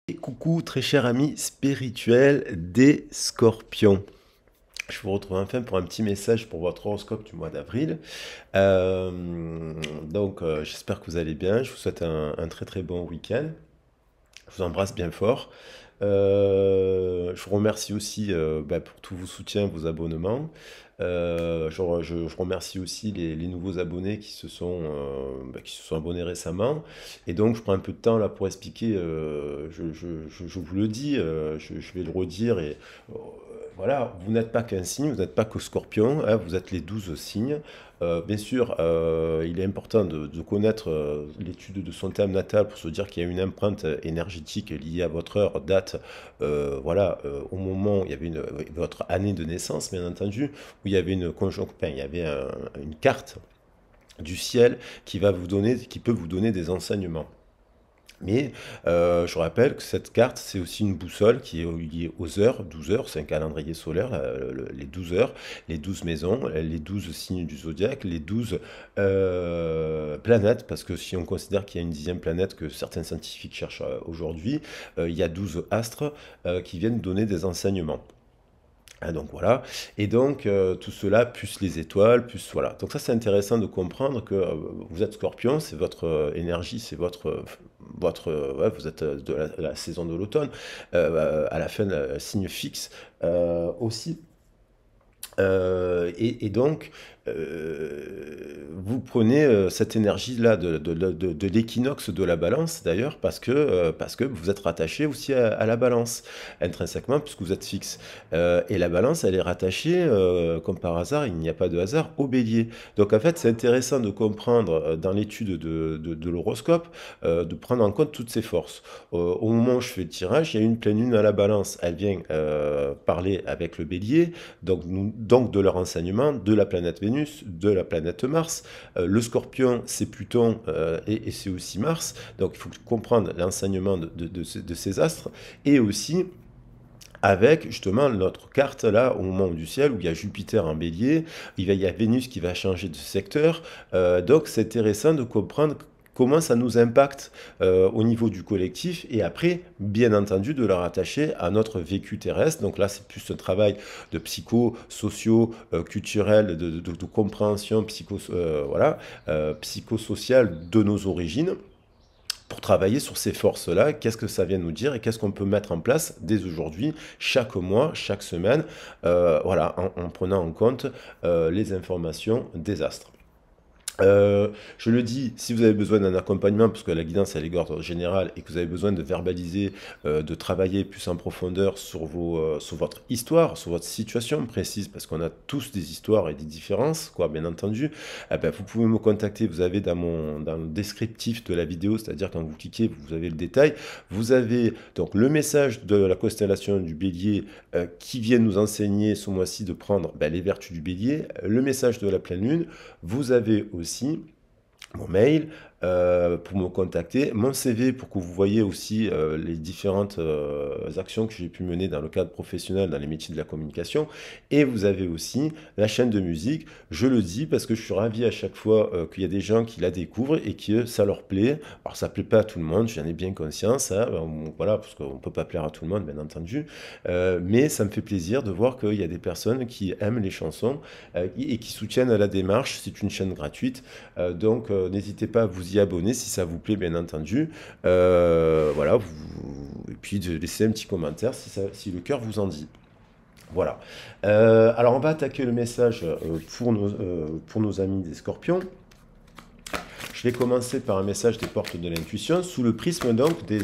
Et coucou très cher ami spirituel des Scorpions. Je vous retrouve enfin pour un petit message pour votre horoscope du mois d'avril. J'espère que vous allez bien. Je vous souhaite un très très bon week-end. Je vous embrasse bien fort. Je vous remercie aussi pour tous vos soutiens, vos abonnements. Je remercie aussi les nouveaux abonnés qui se sont abonnés récemment. Et donc, je prends un peu de temps là pour expliquer. Je vous le dis, je vais le redire. Voilà, vous n'êtes pas qu'un signe, vous n'êtes pas que Scorpion, hein, vous êtes les 12 signes. Bien sûr, il est important de connaître l'étude de son thème natal pour se dire qu'il y a une empreinte énergétique liée à votre heure, date, au moment où il y avait votre année de naissance, bien entendu, où il y avait une conjonction, il y avait une carte du ciel qui peut vous donner des enseignements. Mais je rappelle que cette carte, c'est aussi une boussole qui est liée aux heures, 12 heures, c'est un calendrier solaire, les 12 heures, les 12 maisons, les 12 signes du zodiaque, les 12 planètes, parce que si on considère qu'il y a une 10e planète que certains scientifiques cherchent aujourd'hui, il y a 12 astres qui viennent donner des enseignements. Ah, donc voilà, et donc tout cela, plus les étoiles, plus voilà. Donc ça c'est intéressant de comprendre que vous êtes Scorpion, c'est votre énergie, c'est ouais, vous êtes de la saison de l'automne, à la fin signe fixe aussi. Donc, vous prenez cette énergie-là de l'équinoxe de la balance, d'ailleurs, parce que vous êtes rattaché aussi à la balance, intrinsèquement, puisque vous êtes fixe. Et la balance, elle est rattachée, comme par hasard, il n'y a pas de hasard, au bélier. Donc, en fait, c'est intéressant de comprendre dans l'étude de l'horoscope, de prendre en compte toutes ces forces. Au moment où je fais le tirage, il y a une pleine lune à la balance. Elle vient parler avec le bélier, donc de leur enseignement, de la planète Vénus, de la planète Mars. Le Scorpion, c'est Pluton et c'est aussi Mars. Donc il faut comprendre l'enseignement de ces astres et aussi avec justement notre carte là au moment du ciel où il y a Jupiter en bélier, il y a Vénus qui va changer de secteur. Donc c'est intéressant de comprendre comment ça nous impacte au niveau du collectif et après, bien entendu, de le rattacher à notre vécu terrestre. Donc là, c'est plus un travail de psycho-socio, culturel, de compréhension psychosociale de nos origines pour travailler sur ces forces-là, qu'est-ce que ça vient nous dire et qu'est-ce qu'on peut mettre en place dès aujourd'hui, chaque mois, chaque semaine, en prenant en compte les informations des astres. Je le dis, si vous avez besoin d'un accompagnement, parce que la guidance elle est d'ordre général et que vous avez besoin de verbaliser, de travailler plus en profondeur sur votre histoire, sur votre situation précise, parce qu'on a tous des histoires et des différences, quoi, bien entendu, eh ben, vous pouvez me contacter, vous avez dans le descriptif de la vidéo, c'est-à-dire quand vous cliquez, vous avez le détail, vous avez donc le message de la constellation du bélier qui vient nous enseigner ce mois-ci de prendre les vertus du bélier, le message de la pleine lune, vous avez aussi mon mail pour me contacter, mon CV pour que vous voyez aussi les différentes actions que j'ai pu mener dans le cadre professionnel dans les métiers de la communication. Et vous avez aussi la chaîne de musique. Je le dis parce que je suis ravi à chaque fois qu'il y a des gens qui la découvrent et que ça leur plaît. Alors ça plaît pas à tout le monde, j'en ai bien conscience, hein, voilà, parce qu'on peut pas plaire à tout le monde, bien entendu. Mais ça me fait plaisir de voir qu'il y a des personnes qui aiment les chansons et qui soutiennent la démarche. C'est une chaîne gratuite. N'hésitez pas à vous y abonner si ça vous plaît, bien entendu. Et puis de laisser un petit commentaire si le cœur vous en dit. Voilà. Alors, on va attaquer le message pour nos amis des Scorpions. Je vais commencer par un message des portes de l'intuition sous le prisme donc du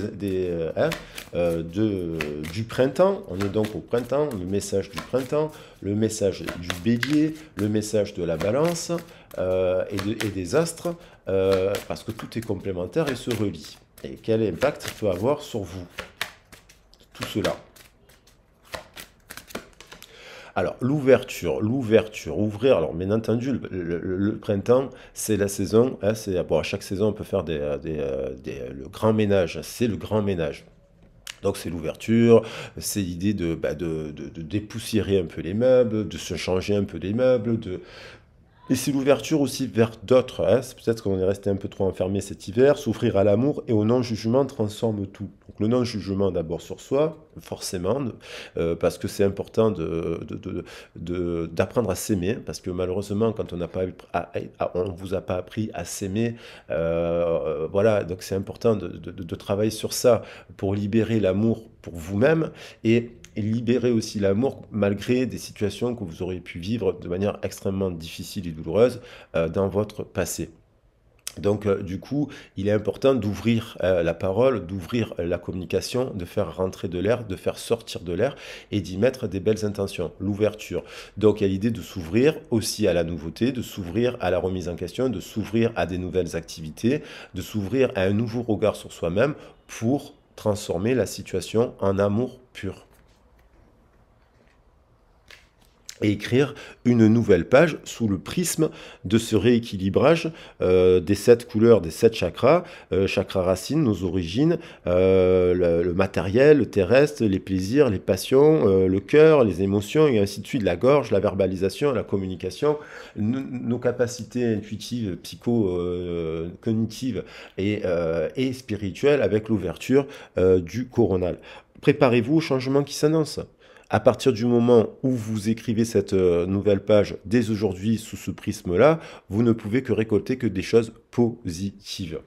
printemps. On est donc au printemps, le message du printemps, le message du bélier, le message de la balance et des astres, parce que tout est complémentaire et se relie. Et quel impact ça peut avoir sur vous, tout cela? Alors, ouvrir. Alors, bien entendu, le printemps, c'est la saison. Hein, bon, à chaque saison, on peut faire le grand ménage. C'est le grand ménage. Donc c'est l'ouverture, c'est l'idée de dépoussiérer un peu les meubles, de se changer un peu les meubles, Et c'est l'ouverture aussi vers d'autres, hein. C'est peut-être qu'on est resté un peu trop enfermé cet hiver. S'ouvrir à l'amour et au non-jugement transforme tout. Donc le non-jugement d'abord sur soi, forcément, parce que c'est important d'apprendre à s'aimer, parce que malheureusement, quand on n'a pas, on vous a pas appris à s'aimer, voilà, donc c'est important de travailler sur ça pour libérer l'amour pour vous-même et libérer aussi l'amour malgré des situations que vous auriez pu vivre de manière extrêmement difficile et douloureuse dans votre passé. Donc, du coup, il est important d'ouvrir la parole, d'ouvrir la communication, de faire rentrer de l'air, de faire sortir de l'air et d'y mettre des belles intentions, l'ouverture. Donc, il y a l'idée de s'ouvrir aussi à la nouveauté, de s'ouvrir à la remise en question, de s'ouvrir à des nouvelles activités, de s'ouvrir à un nouveau regard sur soi-même pour transformer la situation en amour pur. Et écrire une nouvelle page sous le prisme de ce rééquilibrage des 7 couleurs, des 7 chakras, chakra racine, nos origines, le matériel, le terrestre, les plaisirs, les passions, le cœur, les émotions, et ainsi de suite, la gorge, la verbalisation, la communication, nos capacités intuitives, psycho-cognitives et spirituelles avec l'ouverture du coronal. Préparez-vous au changement qui s'annonce. À partir du moment où vous écrivez cette nouvelle page dès aujourd'hui sous ce prisme-là, vous ne pouvez que récolter que des choses positives.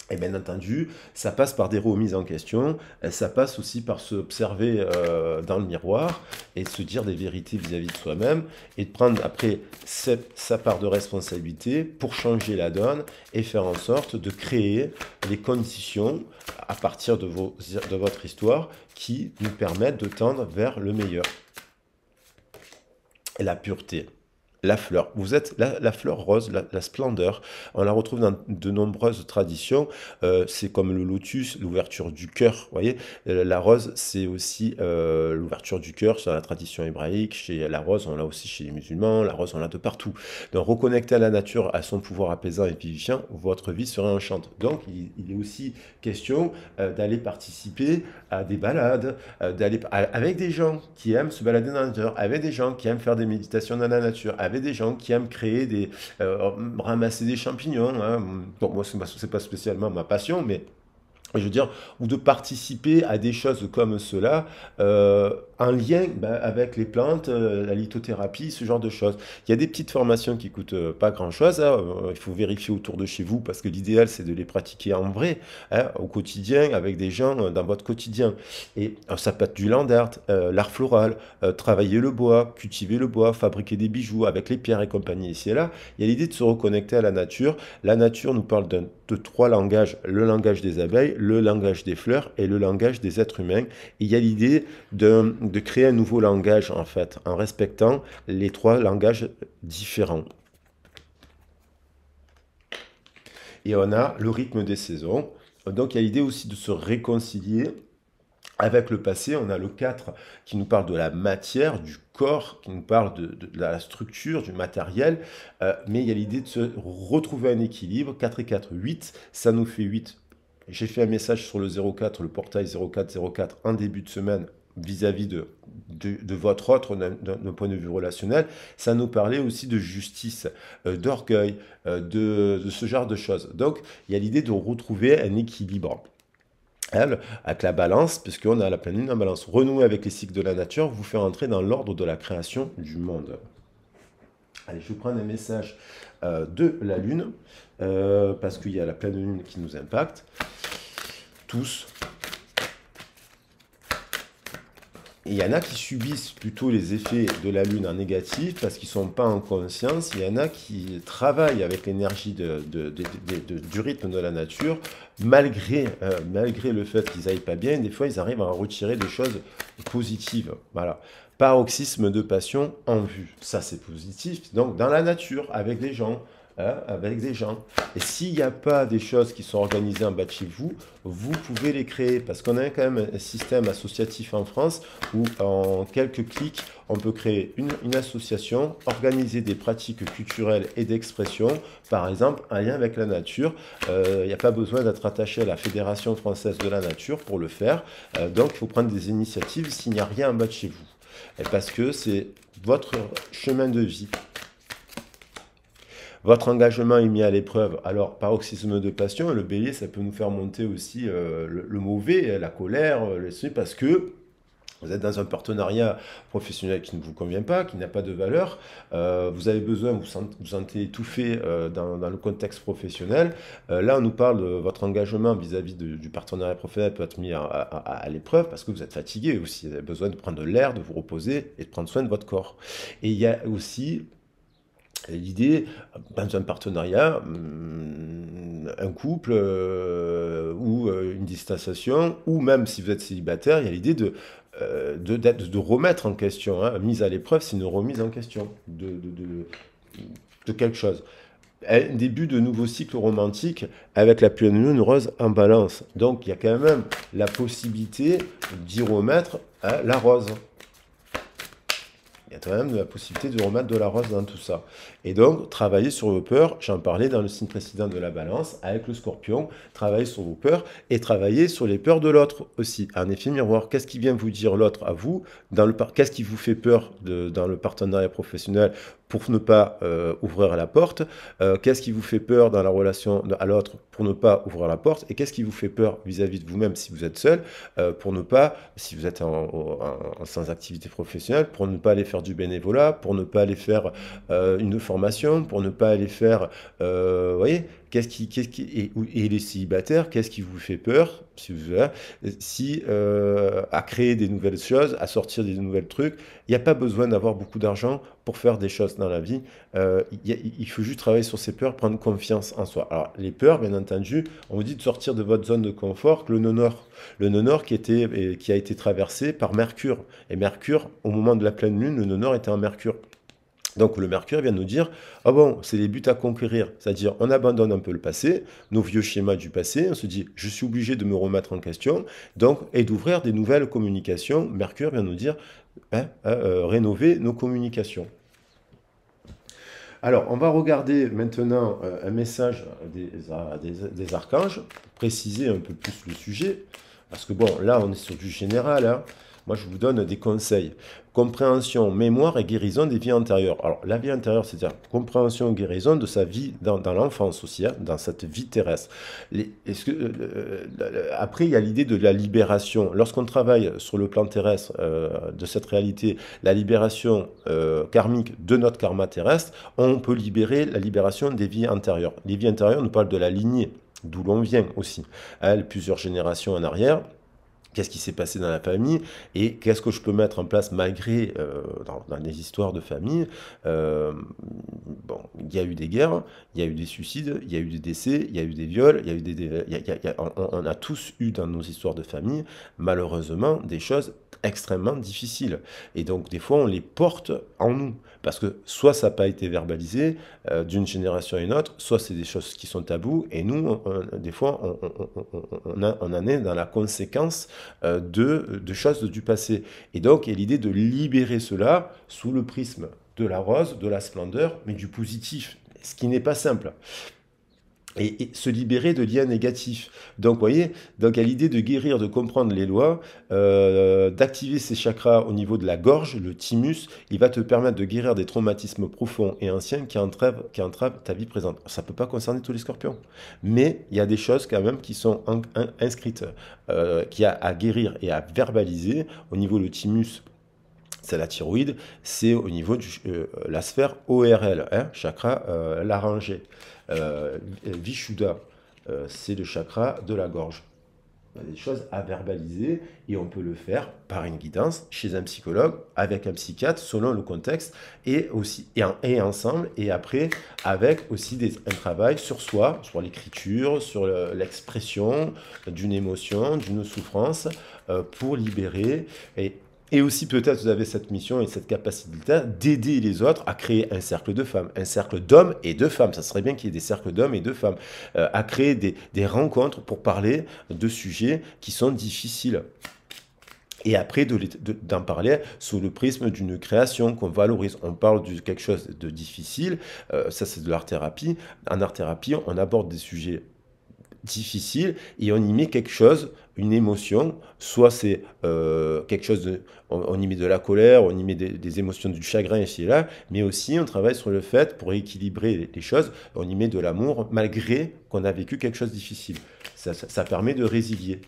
Et bien entendu, ça passe par des remises en question, ça passe aussi par s'observer dans le miroir et de se dire des vérités vis-à-vis de soi-même et de prendre après sa part de responsabilité pour changer la donne et faire en sorte de créer les conditions à partir de votre histoire qui nous permettent de tendre vers le meilleur. Et la pureté. La fleur. Vous êtes la fleur rose, la splendeur. On la retrouve dans de nombreuses traditions. C'est comme le lotus, l'ouverture du cœur. Vous voyez, la rose, c'est aussi l'ouverture du cœur sur la tradition hébraïque. Chez la rose, on l'a aussi chez les musulmans. La rose, on l'a de partout. Donc, reconnecter à la nature, à son pouvoir apaisant et vivifiant, votre vie sera enchantée. Donc, il est aussi question d'aller participer à des balades, d'aller avec des gens qui aiment se balader dans la nature, avec des gens qui aiment faire des méditations dans la nature, avec des gens qui aiment créer ramasser des champignons, hein. Bon, moi, c'est pas spécialement ma passion, mais je veux dire, ou de participer à des choses comme cela, en lien avec les plantes, la lithothérapie, ce genre de choses. Il y a des petites formations qui coûtent pas grand-chose, hein. Il faut vérifier autour de chez vous parce que l'idéal c'est de les pratiquer en vrai, hein, au quotidien, avec des gens dans votre quotidien. Et ça peut être du land art, l'art floral, travailler le bois, cultiver le bois, fabriquer des bijoux avec les pierres et compagnie ici et là. Il y a l'idée de se reconnecter à la nature. La nature nous parle de 3 langages, le langage des abeilles, le langage des fleurs et le langage des êtres humains. Et il y a l'idée de créer un nouveau langage, en fait, en respectant les 3 langages différents. Et on a le rythme des saisons. Donc il y a l'idée aussi de se réconcilier avec le passé. On a le 4 qui nous parle de la matière, du corps, qui nous parle de la structure, du matériel, mais il y a l'idée de se retrouver un équilibre. 4 et 4, 8, ça nous fait 8. J'ai fait un message sur le 04, le portail 0404 en début de semaine vis-à-vis de votre autre d'un point de vue relationnel. Ça nous parlait aussi de justice, d'orgueil, de ce genre de choses. Donc, il y a l'idée de retrouver un équilibre. Avec la balance, puisqu'on a la pleine lune en balance. Renouer avec les cycles de la nature, vous faire entrer dans l'ordre de la création du monde. Allez, je vais prendre un message de la lune, parce qu'il y a la pleine lune qui nous impacte. Tous. Et il y en a qui subissent plutôt les effets de la lune en négatif parce qu'ils ne sont pas en conscience. Il y en a qui travaillent avec l'énergie du rythme de la nature, malgré le fait qu'ils n'aillent pas bien. Des fois, ils arrivent à en retirer des choses positives. Voilà. Paroxysme de passion en vue. Ça, c'est positif. Donc, dans la nature, avec des gens. Avec des gens. Et s'il n'y a pas des choses qui sont organisées en bas de chez vous, vous pouvez les créer. Parce qu'on a quand même un système associatif en France où en quelques clics, on peut créer une association, organiser des pratiques culturelles et d'expression, par exemple, en lien avec la nature. Il n'y a pas besoin d'être attaché à la Fédération française de la nature pour le faire. Donc, il faut prendre des initiatives s'il n'y a rien en bas de chez vous. Et parce que c'est votre chemin de vie. Votre engagement est mis à l'épreuve. Alors, paroxysme de passion, le bélier, ça peut nous faire monter aussi le mauvais, la colère, parce que vous êtes dans un partenariat professionnel qui ne vous convient pas, qui n'a pas de valeur. Vous avez besoin, vous sentez étouffé dans le contexte professionnel. Là, on nous parle de votre engagement vis-à-vis du partenariat professionnel peut être mis à l'épreuve parce que vous êtes fatigué aussi. Vous avez besoin de prendre de l'air, de vous reposer et de prendre soin de votre corps. Et il y a aussi l'idée, dans un partenariat, un couple ou une distanciation, ou même si vous êtes célibataire, il y a l'idée de remettre en question, hein. Mise à l'épreuve, c'est une remise en question de quelque chose. Un début de nouveau cycle romantique avec la pleine lune rose en balance. Donc il y a quand même la possibilité d'y remettre la rose. Il y a quand même la possibilité de remettre de la rose dans tout ça. Et donc, travailler sur vos peurs, j'en parlais dans le signe précédent de la balance, avec le scorpion, travailler sur vos peurs et travailler sur les peurs de l'autre aussi. Un effet miroir, qu'est-ce qui vient vous dire l'autre à vous, qu'est-ce qui vous fait peur dans le partenariat professionnel pour ne pas ouvrir la porte, qu'est-ce qui vous fait peur dans la relation à l'autre pour ne pas ouvrir la porte, et qu'est-ce qui vous fait peur vis-à-vis de vous-même si vous êtes seul, pour ne pas, si vous êtes sans activité professionnelle, pour ne pas aller faire du bénévolat, pour ne pas aller faire une formation, pour ne pas aller faire, vous voyez, et les célibataires, qu'est-ce qui vous fait peur à créer des nouvelles choses, à sortir des nouvelles trucs. Il n'y a pas besoin d'avoir beaucoup d'argent pour faire des choses dans la vie. Il faut juste travailler sur ses peurs, prendre confiance en soi. Alors, les peurs, bien entendu, on vous dit de sortir de votre zone de confort, que le nœud nord qui a été traversé par Mercure. Et Mercure, au moment de la pleine lune, le nœud nord était en Mercure. Donc le Mercure vient nous dire, ah bon, c'est les buts à conquérir, c'est-à-dire on abandonne un peu le passé, nos vieux schémas du passé, on se dit, je suis obligé de me remettre en question, donc, et d'ouvrir des nouvelles communications. Mercure vient nous dire, rénover nos communications. Alors, on va regarder maintenant un message des archanges, préciser un peu plus le sujet, parce que bon, là, on est sur du général, hein. Moi, je vous donne des conseils. Compréhension, mémoire et guérison des vies antérieures. Alors, la vie antérieure, c'est-à-dire compréhension et guérison de sa vie dans l'enfance aussi, hein, dans cette vie terrestre. Après, il y a l'idée de la libération. Lorsqu'on travaille sur le plan terrestre de cette réalité, la libération karmique de notre karma terrestre, on peut libérer la libération des vies antérieures. Les vies antérieures nous parlent de la lignée, d'où l'on vient aussi. Plusieurs générations en arrière. Qu'est-ce qui s'est passé dans la famille et qu'est-ce que je peux mettre en place malgré dans des histoires de famille. Bon, il y a eu des guerres, il y a eu des suicides, il y a eu des décès, il y a eu des viols, il y a eu on a tous eu dans nos histoires de famille malheureusement des choses extrêmement difficiles. Et donc des fois on les porte en nous parce que soit ça n'a pas été verbalisé d'une génération à une autre, soit c'est des choses qui sont tabous et nous des fois on en est dans la conséquence de choses du passé. Et donc, il y a l'idée de libérer cela sous le prisme de la rose, de la splendeur, mais du positif, ce qui n'est pas simple. Et se libérer de liens négatifs. Donc, vous voyez, donc il y a l'idée de guérir, de comprendre les lois, d'activer ces chakras au niveau de la gorge, le thymus. Il va te permettre de guérir des traumatismes profonds et anciens qui entravent ta vie présente. Ça ne peut pas concerner tous les scorpions. Mais il y a des choses quand même qui sont inscrites, qu'il y a à guérir et à verbaliser au niveau du thymus. C'est la thyroïde, c'est au niveau de la sphère ORL, hein, chakra laryngé. Vishuddha, c'est le chakra de la gorge. Il y a des choses à verbaliser et on peut le faire par une guidance chez un psychologue, avec un psychiatre, selon le contexte, et ensemble, et après avec aussi un travail sur soi, sur l'écriture, sur l'expression d'une émotion, d'une souffrance, pour libérer. Et aussi, peut-être, vous avez cette mission et cette capacité d'aider les autres à créer un cercle de femmes, un cercle d'hommes et de femmes. Ça serait bien qu'il y ait des cercles d'hommes et de femmes, à créer des rencontres pour parler de sujets qui sont difficiles. Et après, d'en parler sous le prisme d'une création qu'on valorise. On parle de quelque chose de difficile, ça c'est de l'art-thérapie. En art-thérapie, on aborde des sujets difficile et on y met quelque chose, une émotion, soit c'est quelque chose on y met de la colère, on y met des émotions du chagrin ici et là, mais aussi on travaille sur le fait, pour équilibrer les choses, on y met de l'amour malgré qu'on a vécu quelque chose de difficile. Ça permet de résilier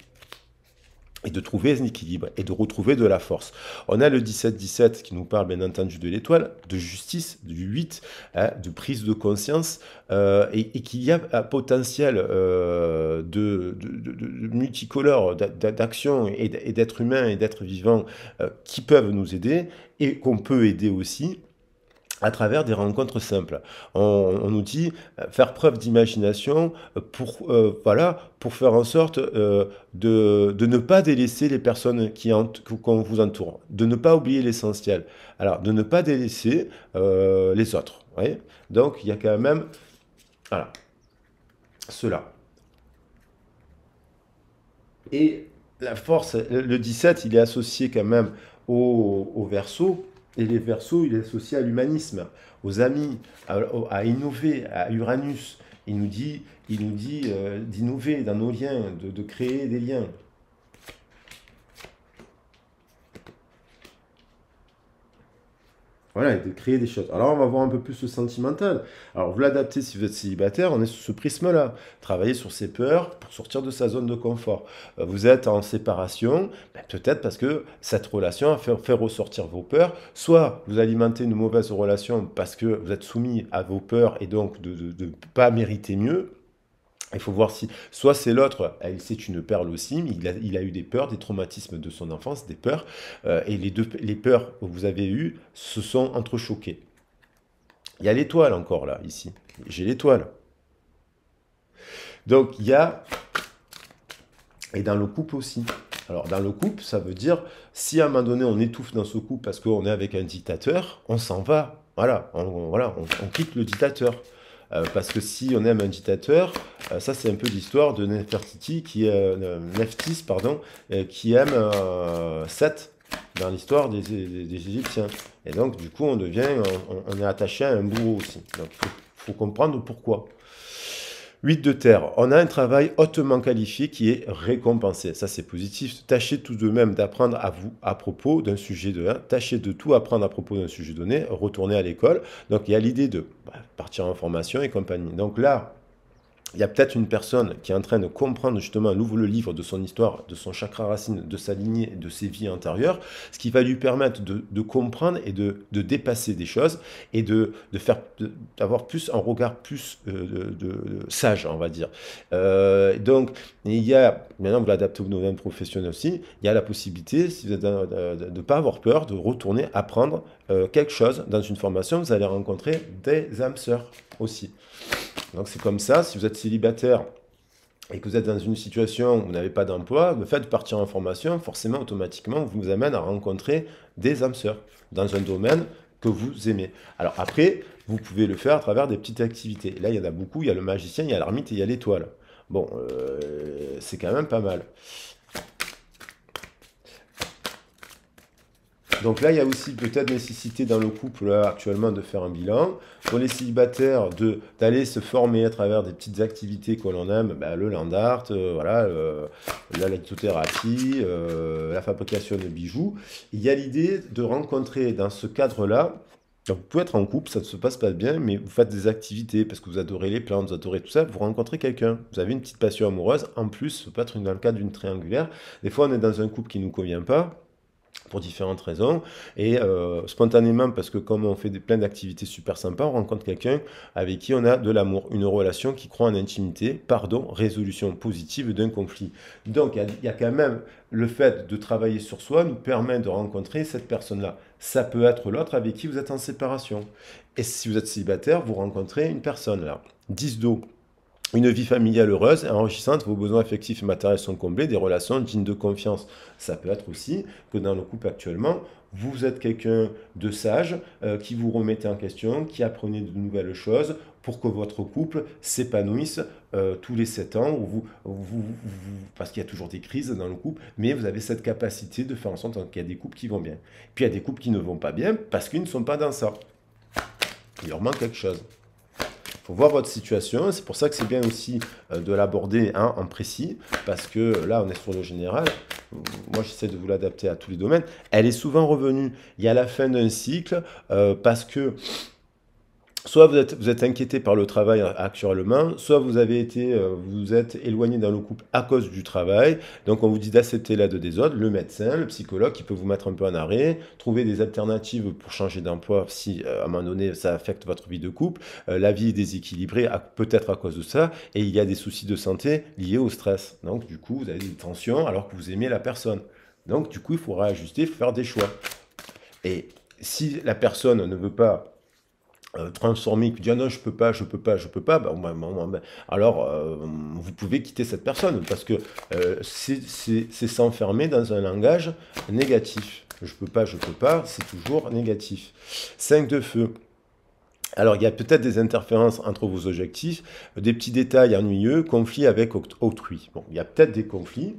et de trouver un équilibre et de retrouver de la force. On a le 17-17 qui nous parle bien entendu de l'étoile, de justice, du 8, hein, de prise de conscience, et qu'il y a un potentiel de multicolore, d'action et d'êtres humains et d'êtres vivants qui peuvent nous aider et qu'on peut aider aussi à travers des rencontres simples. On nous dit faire preuve d'imagination voilà, pour faire en sorte de ne pas délaisser les personnes qu'on vous entoure, de ne pas oublier l'essentiel. Alors, de ne pas délaisser les autres. Vous voyez. Donc, il y a quand même voilà, cela. Et la force, le 17, il est associé quand même au Verseau. Et les Verseaux, il est associé à l'humanisme, aux amis, à innover, à Uranus. Il nous dit d'innover dans nos liens, de créer des liens. Voilà, et de créer des choses. Alors, on va voir un peu plus le sentimental. Alors, vous l'adaptez si vous êtes célibataire, on est sur ce prisme-là. Travailler sur ses peurs pour sortir de sa zone de confort. Vous êtes en séparation, ben, peut-être parce que cette relation a fait ressortir vos peurs. Soit vous alimentez une mauvaise relation parce que vous êtes soumis à vos peurs et donc de ne pas mériter mieux. Il faut voir si, soit c'est l'autre, c'est une perle aussi, mais il a eu des peurs, des traumatismes de son enfance, des peurs, et les peurs que vous avez eues se sont entrechoquées. Il y a l'étoile encore là, ici. J'ai l'étoile. Donc il y a, et dans le couple aussi. Alors dans le couple, ça veut dire, si à un moment donné on étouffe dans ce couple parce qu'on est avec un dictateur, on s'en va. Voilà, on quitte le dictateur. Parce que si on aime un dictateur, ça c'est un peu l'histoire de Nefertiti, Nephthys, pardon, qui aime Seth dans l'histoire des Égyptiens. Et donc du coup on est attaché à un bourreau aussi. Donc il faut comprendre pourquoi. 8 de terre, on a un travail hautement qualifié qui est récompensé. Ça, c'est positif. Tâchez tout de même d'apprendre à propos d'un sujet donné. Tâchez de tout apprendre à propos d'un sujet donné. Retournez à l'école. Donc, il y a l'idée de partir en formation et compagnie. Donc là, il y a peut-être une personne qui est en train de comprendre justement, elle ouvre le livre de son histoire, de son chakra racine, de sa lignée, de ses vies antérieures, ce qui va lui permettre de comprendre et de dépasser des choses et d'avoir plus un regard plus sage, on va dire. Donc, il y a, maintenant vous l'adaptez au domaine professionnel aussi, il y a la possibilité, si vous êtes de ne pas avoir peur, de retourner apprendre quelque chose dans une formation, vous allez rencontrer des âmes sœurs aussi. Donc c'est comme ça, si vous êtes célibataire et que vous êtes dans une situation où vous n'avez pas d'emploi, le fait de partir en formation, forcément, automatiquement, vous amène à rencontrer des âmes sœurs dans un domaine que vous aimez. Alors après, vous pouvez le faire à travers des petites activités. Et là, il y en a beaucoup, il y a le magicien, il y a l'ermite et il y a l'étoile. Bon, c'est quand même pas mal. Donc là, il y a aussi peut-être nécessité dans le couple là, actuellement de faire un bilan. Pour les célibataires, d'aller se former à travers des petites activités que l'on aime, ben, le land art, voilà, la lithothérapie, la fabrication de bijoux. Il y a l'idée de rencontrer dans ce cadre-là, donc vous pouvez être en couple, ça ne se passe pas bien, mais vous faites des activités parce que vous adorez les plantes, vous adorez tout ça, vous rencontrez quelqu'un, vous avez une petite passion amoureuse, en plus, ça peut être dans le cadre d'une triangulaire. Des fois, on est dans un couple qui ne nous convient pas, pour différentes raisons, et spontanément, parce que comme on fait plein d'activités super sympas, on rencontre quelqu'un avec qui on a de l'amour, une relation qui croit en intimité, pardon, résolution positive d'un conflit. Donc il y a quand même le fait de travailler sur soi nous permet de rencontrer cette personne-là. Ça peut être l'autre avec qui vous êtes en séparation. Et si vous êtes célibataire, vous rencontrez une personne là. 10 d'eau. Une vie familiale heureuse et enrichissante, vos besoins affectifs et matériels sont comblés, des relations dignes de confiance. Ça peut être aussi que dans le couple actuellement, vous êtes quelqu'un de sage, qui vous remettez en question, qui apprenez de nouvelles choses pour que votre couple s'épanouisse tous les 7 ans, parce qu'il y a toujours des crises dans le couple, mais vous avez cette capacité de faire en sorte qu'il y a des couples qui vont bien. Puis il y a des couples qui ne vont pas bien parce qu'ils ne sont pas dans ça. Il leur manque quelque chose. faut voir votre situation. C'est pour ça que c'est bien aussi de l'aborder hein, en précis, parce que là, on est sur le général. Moi, j'essaie de vous l'adapter à tous les domaines. Elle est souvent revenue. Il y a la fin d'un cycle, parce que soit vous êtes inquiété par le travail actuellement, soit vous avez été, vous êtes éloigné dans le couple à cause du travail. Donc on vous dit d'accepter l'aide des autres, le médecin, le psychologue qui peut vous mettre un peu en arrêt, trouver des alternatives pour changer d'emploi si à un moment donné ça affecte votre vie de couple. La vie est déséquilibrée peut-être à cause de ça, et il y a des soucis de santé liés au stress. Donc du coup vous avez des tensions alors que vous aimez la personne. Donc du coup il faudra ajuster, il faut faire des choix. Et si la personne ne veut pas transformé, qui dit ah non, je peux pas, je peux pas, je peux pas, alors vous pouvez quitter cette personne parce que c'est s'enfermer dans un langage négatif. Je peux pas, c'est toujours négatif. 5 de feu. Alors, il y a peut-être des interférences entre vos objectifs, des petits détails ennuyeux, conflits avec autrui. Bon, il y a peut-être des conflits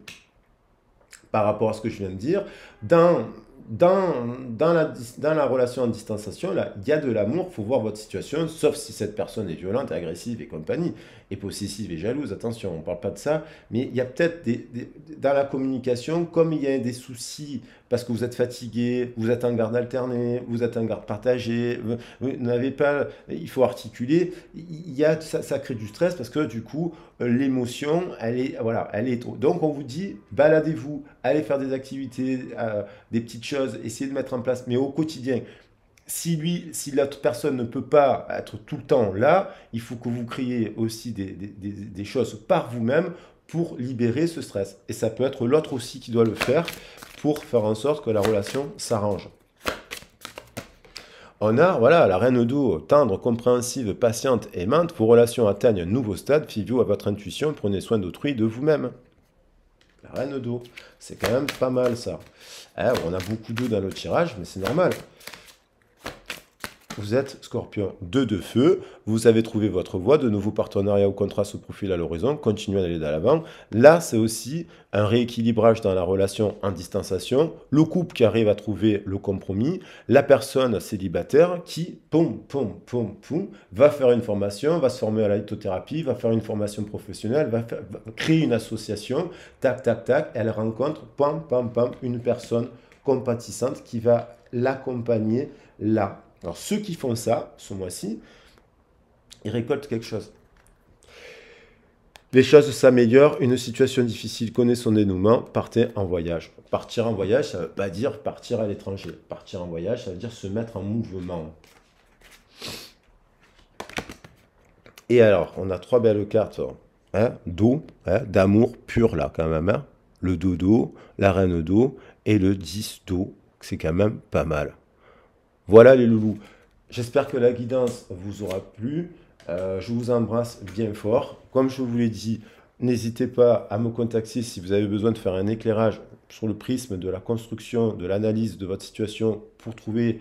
par rapport à ce que je viens de dire. Dans, dans la relation en distanciation, là, il y a de l'amour, il faut voir votre situation, sauf si cette personne est violente, agressive et compagnie, et possessive et jalouse, attention, on ne parle pas de ça, mais il y a peut-être dans la communication, comme il y a des soucis, parce que vous êtes fatigué, vous êtes en garde alternée, vous êtes en garde partagée, vous n'avez pas, il faut articuler, il y a, ça crée du stress, parce que du coup, l'émotion, elle est, voilà, elle est trop. Donc on vous dit, baladez-vous, allez faire des activités, des petites choses, essayez de mettre en place, mais au quotidien. Si l'autre personne ne peut pas être tout le temps là, il faut que vous créiez aussi des choses par vous-même pour libérer ce stress. Et ça peut être l'autre aussi qui doit le faire pour faire en sorte que la relation s'arrange. On a, voilà, la reine d'eau, tendre, compréhensive, patiente, aimante. Vos relations atteignent un nouveau stade. Fiez-vous à votre intuition, prenez soin d'autrui et de vous-même. La reine d'eau, c'est quand même pas mal ça. Hein, on a beaucoup d'eau dans le tirage, mais c'est normal. Vous êtes Scorpion 2 de feu, vous avez trouvé votre voie, de nouveaux partenariats ou contrats se profilent à l'horizon, continuez d'aller de l'avant. Là, c'est aussi un rééquilibrage dans la relation en distanciation, le couple qui arrive à trouver le compromis, la personne célibataire qui, va faire une formation, va se former à la lithothérapie, va faire une formation professionnelle, va créer une association, tac, tac, tac, elle rencontre, une personne compatissante qui va l'accompagner là. Alors, ceux qui font ça, ce mois-ci, ils récoltent quelque chose. Les choses s'améliorent, une situation difficile connaît son dénouement, partez en voyage. Partir en voyage, ça ne veut pas dire partir à l'étranger. Partir en voyage, ça veut dire se mettre en mouvement. Et alors, on a 3 belles cartes hein, d'eau, hein, d'amour pur là quand même. Hein. Le dodo, la reine d'eau et le 10 d'eau, c'est quand même pas mal. Voilà les loulous. J'espère que la guidance vous aura plu. Je vous embrasse bien fort. Comme je vous l'ai dit, n'hésitez pas à me contacter si vous avez besoin de faire un éclairage sur le prisme de la construction, de l'analyse de votre situation pour trouver,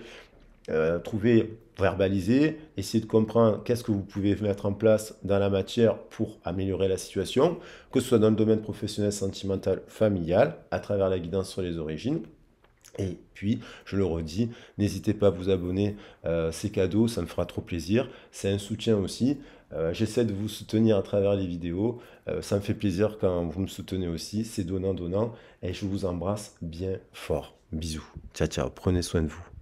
verbaliser, essayer de comprendre qu'est-ce que vous pouvez mettre en place dans la matière pour améliorer la situation, que ce soit dans le domaine professionnel, sentimental, familial, à travers la guidance sur les origines. Et puis, je le redis, n'hésitez pas à vous abonner, c'est cadeau, ça me fera trop plaisir. C'est un soutien aussi. J'essaie de vous soutenir à travers les vidéos. Ça me fait plaisir quand vous me soutenez aussi. C'est donnant-donnant. Et je vous embrasse bien fort. Bisous. Ciao, ciao. Prenez soin de vous.